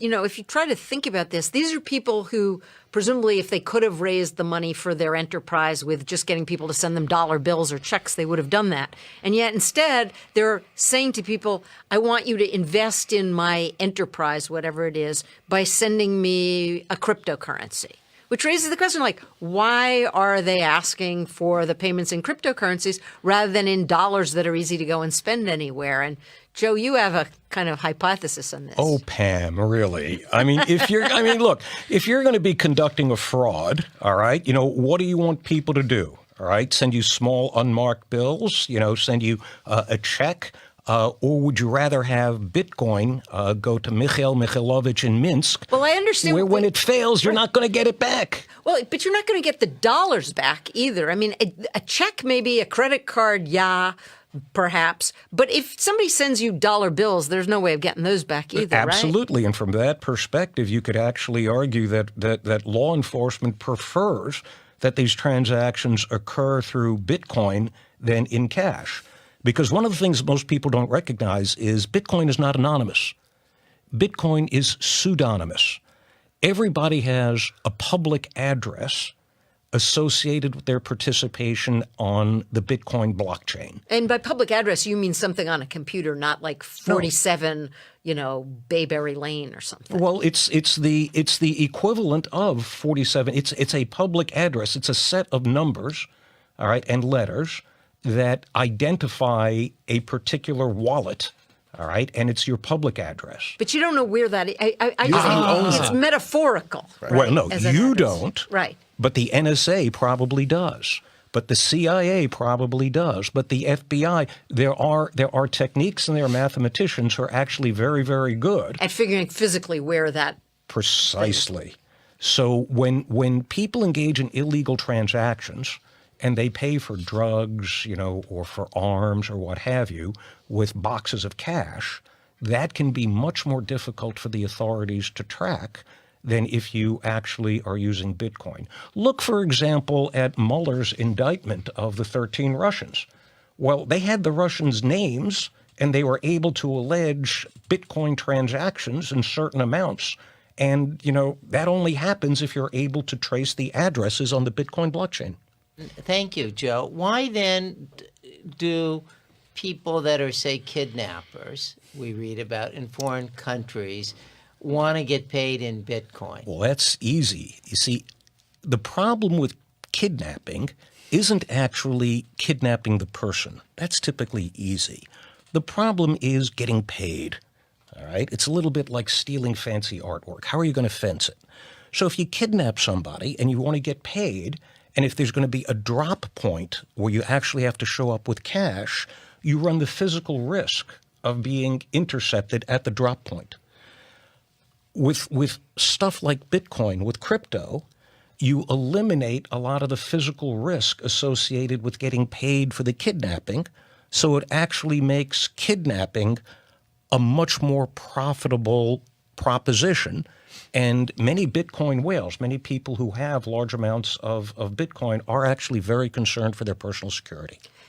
if you try to think about this, these are people who presumably if they could have raised the money for their enterprise with just getting people to send them dollar bills or checks, they would have done that. And yet instead, they're saying to people, I want you to invest in my enterprise, whatever it is, by sending me a cryptocurrency. Which raises the question, like, why are they asking for the payments in cryptocurrencies rather than in dollars that are easy to go and spend anywhere? And Joe, you have a kind of hypothesis on this. Oh, Pam, really? I mean, look, if you're going to be conducting a fraud, all right, what do you want people to do? All right, send you small unmarked bills, send you a check. Or would you rather have Bitcoin go to Mikhail Mikhailovich in Minsk? Well, I understand. Where when it fails, you're not going to get it back. Well, but you're not going to get the dollars back either. I mean, a check, maybe a credit card, yeah, perhaps. But if somebody sends you dollar bills, there's no way of getting those back either, Absolutely. Right? And from that perspective, you could actually argue that law enforcement prefers that these transactions occur through Bitcoin than in cash. Because one of the things most people don't recognize is Bitcoin is not anonymous. Bitcoin is pseudonymous. Everybody has a public address associated with their participation on the Bitcoin blockchain. And by public address, you mean something on a computer, not like 47, Bayberry Lane or something. Well, it's the equivalent of 47. It's a public address. It's a set of numbers, all right, and letters that identify a particular wallet, all right, and it's your public address. But you don't know where that is. I just think it's metaphorical. Right? Well, no, you don't. Right. But the NSA probably does. But the CIA probably does. But the FBI, there are techniques and there are mathematicians who are actually very, very good at figuring physically where that. Precisely. So when people engage in illegal transactions, and they pay for drugs, or for arms or what have you, with boxes of cash, that can be much more difficult for the authorities to track than if you actually are using Bitcoin. Look, for example, at Mueller's indictment of the 13 Russians. Well, they had the Russians' names, and they were able to allege Bitcoin transactions in certain amounts. And, that only happens if you're able to trace the addresses on the Bitcoin blockchain. Thank you, Joe. Why then do people that are, say, kidnappers, we read about in foreign countries, want to get paid in Bitcoin? Well, that's easy. You see, the problem with kidnapping isn't actually kidnapping the person. That's typically easy. The problem is getting paid, all right? It's a little bit like stealing fancy artwork. How are you going to fence it? So if you kidnap somebody and you want to get paid, and if there's going to be a drop point where you actually have to show up with cash, you run the physical risk of being intercepted at the drop point. With stuff like Bitcoin, with crypto, you eliminate a lot of the physical risk associated with getting paid for the kidnapping, so it actually makes kidnapping a much more profitable proposition. And many Bitcoin whales, many people who have large amounts of Bitcoin are actually very concerned for their personal security.